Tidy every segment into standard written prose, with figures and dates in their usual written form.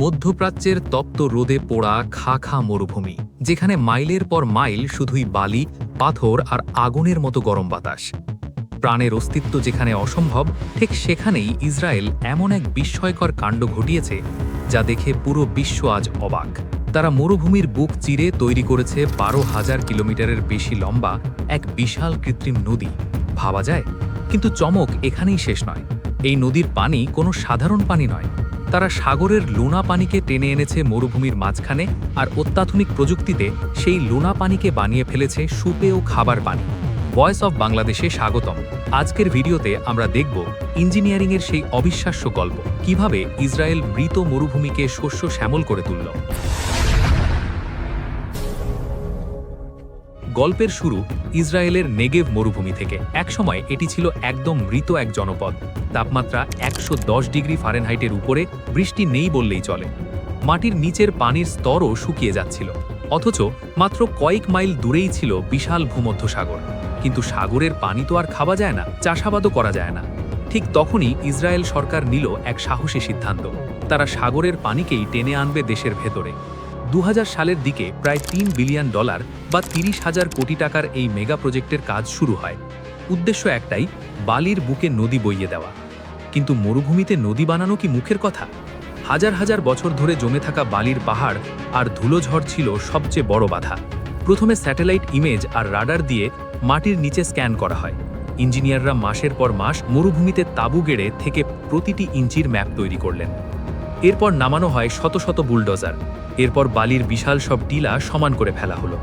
মধ্যপ্রাচ্যের তপ্ত রোদে পোড়া খা খা মরুভূমি, যেখানে মাইলের পর মাইল শুধুই বালি, পাথর আর আগুনের মতো গরম বাতাস। প্রাণের অস্তিত্ব যেখানে অসম্ভব, ঠিক সেখানেই ইসরায়েল এমন এক বিস্ময়কর কাণ্ড ঘটিয়েছে যা দেখে পুরো বিশ্ব আজ অবাক। তারা মরুভূমির বুক চিরে তৈরি করেছে 12,000 কিলোমিটারের বেশি লম্বা এক বিশাল কৃত্রিম নদী। ভাবা যায়, কিন্তু চমক এখানেই শেষ নয়। এই নদীর পানি কোনো সাধারণ পানি নয়। তারা সাগরের লোনা পানিকে টেনে এনেছে মরুভূমির মাঝখানে, আর অত্যাধুনিক প্রযুক্তিতে সেই লোনা পানিকে বানিয়ে ফেলেছে সুপেয় খাবার পানি। ভয়েস অফ বাংলাদেশে স্বাগতম। আজকের ভিডিওতে আমরা দেখব ইঞ্জিনিয়ারিংয়ের সেই অবিশ্বাস্য গল্প, কিভাবে ইসরায়েল মৃত মরুভূমিকে শস্য শ্যামল করে তুলল। গল্পের শুরু ইসরায়েলের নেগেভ মরুভূমি থেকে। একসময় এটি ছিল একদম মৃত এক জনপদ। তাপমাত্রা 110 ডিগ্রি ফারেনহাইটের উপরে, বৃষ্টি নেই বললেই চলে। মাটির নিচের পানির স্তরও শুকিয়ে যাচ্ছিল। অথচ মাত্র কয়েক মাইল দূরেই ছিল বিশাল ভূমধ্যসাগর। কিন্তু সাগরের পানি তো আর খাওয়া যায় না, চাষাবাদও করা যায় না। ঠিক তখনই ইসরায়েল সরকার নিল এক সাহসী সিদ্ধান্ত। তারা সাগরের পানিকেই টেনে আনবে দেশের ভেতরে। 2000 সালের দিকে প্রায় $3 বিলিয়ন বা 30,000 কোটি টাকার এই মেগা প্রজেক্টের কাজ শুরু হয়। উদ্দেশ্য একটাই, বালির বুকে নদী বইয়ে দেওয়া। কিন্তু মরুভূমিতে নদী বানানো কি মুখের কথা? হাজার হাজার বছর ধরে জমে থাকা বালির পাহাড় আর ধুলোঝড় ছিল সবচেয়ে বড় বাধা। প্রথমে স্যাটেলাইট ইমেজ আর রাডার দিয়ে মাটির নিচে স্ক্যান করা হয়। ইঞ্জিনিয়াররা মাসের পর মাস মরুভূমিতে তাঁবু গেড়ে থেকে প্রতিটি ইঞ্চির ম্যাপ তৈরি করলেন। এরপর নামানো হয় শত শত বুলডোজার। এরপর বালির বিশাল সব টিলা সমান করে ফেলা হলো।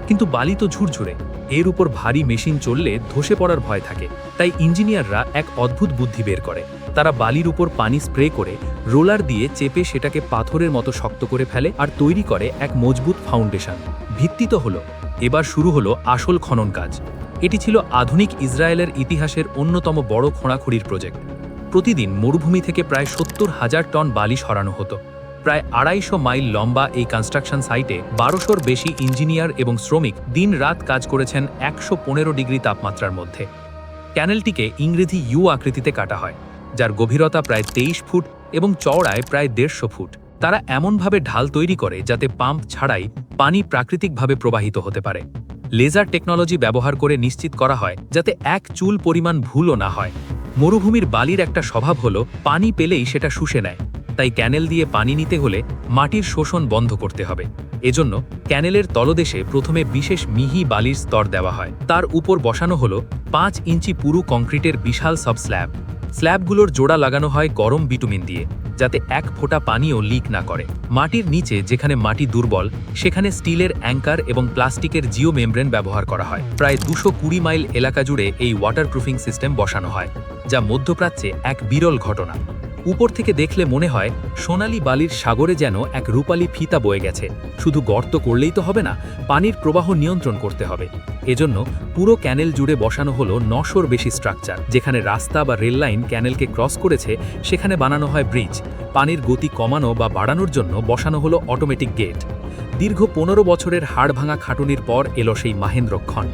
কিন্তু বালি তো ঝুরঝুরে, এর উপর ভারী মেশিন চললে ধসে পড়ার ভয় থাকে। তাই ইঞ্জিনিয়াররা এক অদ্ভুত বুদ্ধি বের করে। তারা বালির উপর পানি স্প্রে করে রোলার দিয়ে চেপে সেটাকে পাথরের মতো শক্ত করে ফেলে আর তৈরি করে এক মজবুত ফাউন্ডেশন। ভিত্তি তো হলো। এবার শুরু হলো আসল খনন কাজ। এটি ছিল আধুনিক ইসরায়েলের ইতিহাসের অন্যতম বড় খোঁড়াখুঁড়ির প্রজেক্ট। প্রতিদিন মরুভূমি থেকে প্রায় 70,000 টন বালি সরানো হতো। প্রায় 250 মাইল লম্বা এই কনস্ট্রাকশন সাইটে 1200-র বেশি ইঞ্জিনিয়ার এবং শ্রমিক দিন রাত কাজ করেছেন 115 ডিগ্রি তাপমাত্রার মধ্যে। ক্যানেলটিকে ইংরেজি ইউ আকৃতিতে কাটা হয়, যার গভীরতা প্রায় 23 ফুট এবং চওড়ায় প্রায় 150 ফুট। তারা এমনভাবে ঢাল তৈরি করে যাতে পাম্প ছাড়াই পানি প্রাকৃতিকভাবে প্রবাহিত হতে পারে। লেজার টেকনোলজি ব্যবহার করে নিশ্চিত করা হয় যাতে এক চুল পরিমাণ ভুলও না হয়। মরুভূমির বালির একটা স্বভাব হলো পানি পেলেই সেটা শুষে নেয়। তাই ক্যানেল দিয়ে পানি নিতে হলে মাটির শোষণ বন্ধ করতে হবে। এজন্য ক্যানেলের তলদেশে প্রথমে বিশেষ মিহি বালির স্তর দেওয়া হয়। তার উপর বসানো হলো 5 ইঞ্চি পুরু কংক্রিটের বিশাল সব স্ল্যাব। স্ল্যাবগুলোর জোড়া লাগানো হয় গরম বিটুমিন দিয়ে, যাতে এক ফোঁটা পানিও লিক না করে। মাটির নিচে যেখানে মাটি দুর্বল, সেখানে স্টিলের অ্যাঙ্কার এবং প্লাস্টিকের জিও মেমব্রেন ব্যবহার করা হয়। প্রায় 220 মাইল এলাকা জুড়ে এই ওয়াটারপ্রুফিং সিস্টেম বসানো হয়, যা মধ্যপ্রাচ্যে এক বিরল ঘটনা। উপর থেকে দেখলে মনে হয় সোনালী বালির সাগরে যেন এক রূপালী ফিতা বয়ে গেছে। শুধু গর্ত করলেই তো হবে না, পানির প্রবাহ নিয়ন্ত্রণ করতে হবে। এজন্য পুরো ক্যানেল জুড়ে বসানো হলো 900-র বেশি স্ট্রাকচার। যেখানে রাস্তা বা রেল লাইন ক্যানেলকে ক্রস করেছে, সেখানে বানানো হয় ব্রিজ। পানির গতি কমানো বা বাড়ানোর জন্য বসানো হলো অটোমেটিক গেট। দীর্ঘ 15 বছরের হাড়ভাঙা খাটুনির পর এলো সেই মাহেন্দ্রক্ষণ।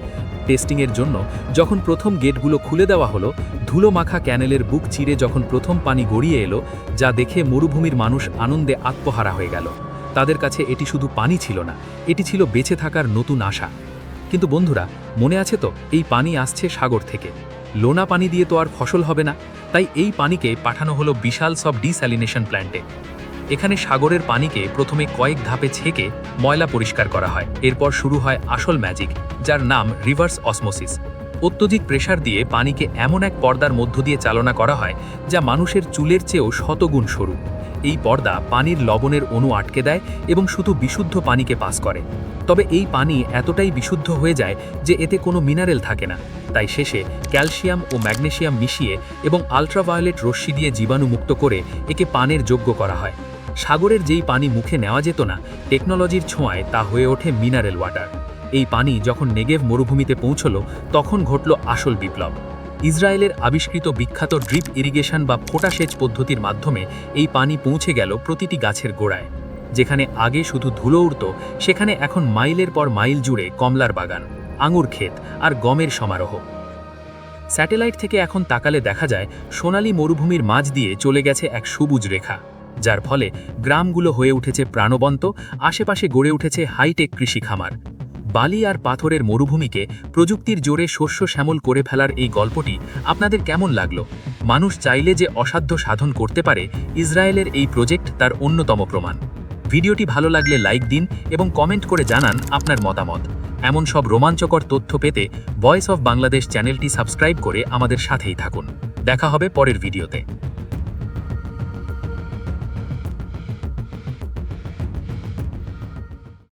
টেস্টিংয়ের জন্য যখন প্রথম গেটগুলো খুলে দেওয়া হলো, ধুলো মাখা ক্যানেলের বুক চিরে যখন প্রথম পানি গড়িয়ে এলো, যা দেখে মরুভূমির মানুষ আনন্দে আত্মহারা হয়ে গেল। তাদের কাছে এটি শুধু পানি ছিল না, এটি ছিল বেঁচে থাকার নতুন আশা। কিন্তু বন্ধুরা, মনে আছে তো, এই পানি আসছে সাগর থেকে। লোনা পানি দিয়ে তো আর ফসল হবে না। তাই এই পানিকে পাঠানো হলো বিশাল সব ডিস্যালিনেশন প্ল্যান্টে। এখানে সাগরের পানিকে প্রথমে কয়েক ধাপে ছেঁকে ময়লা পরিষ্কার করা হয়। এরপর শুরু হয় আসল ম্যাজিক, যার নাম রিভার্স অসমোসিস। অত্যধিক প্রেসার দিয়ে পানিকে এমন এক পর্দার মধ্য দিয়ে চালনা করা হয় যা মানুষের চুলের চেয়েও শতগুণ সরু। এই পর্দা পানির লবণের অণু আটকে দেয় এবং শুধু বিশুদ্ধ পানিকে পাস করে। তবে এই পানি এতটাই বিশুদ্ধ হয়ে যায় যে এতে কোনো মিনারেল থাকে না। তাই শেষে ক্যালসিয়াম ও ম্যাগনেসিয়াম মিশিয়ে এবং আলট্রাভায়োলেট রশ্মি দিয়ে জীবাণুমুক্ত করে একে পানের যোগ্য করা হয়। সাগরের যেই পানি মুখে নেওয়া যেত না, টেকনোলজির ছোঁয়ায় তা হয়ে ওঠে মিনারেল ওয়াটার। এই পানি যখন নেগেভ মরুভূমিতে পৌঁছল, তখন ঘটল আসল বিপ্লব। ইসরায়েলের আবিষ্কৃত বিখ্যাত ড্রিপ ইরিগেশন বা ফোঁটা সেচ পদ্ধতির মাধ্যমে এই পানি পৌঁছে গেল প্রতিটি গাছের গোড়ায়। যেখানে আগে শুধু ধুলো উড়ত, সেখানে এখন মাইলের পর মাইল জুড়ে কমলার বাগান, আঙুর ক্ষেত আর গমের সমারোহ। স্যাটেলাইট থেকে এখন তাকালে দেখা যায় সোনালী মরুভূমির মাঝ দিয়ে চলে গেছে এক সবুজ রেখা। যার ফলে গ্রামগুলো হয়ে উঠেছে প্রাণবন্ত, আশেপাশে গড়ে উঠেছে হাইটেক কৃষি খামার। বালি আর পাথরের মরুভূমিকে প্রযুক্তির জোরে শস্য শ্যামল করে ফেলার এই গল্পটি আপনাদের কেমন লাগলো? মানুষ চাইলে যে অসাধ্য সাধন করতে পারে, ইসরায়েলের এই প্রজেক্ট তার অন্যতম প্রমাণ। ভিডিওটি ভালো লাগলে লাইক দিন এবং কমেন্ট করে জানান আপনার মতামত। এমন সব রোমাঞ্চকর তথ্য পেতে ভয়েস অফ বাংলাদেশ চ্যানেলটি সাবস্ক্রাইব করে আমাদের সাথেই থাকুন। দেখা হবে পরের ভিডিওতে।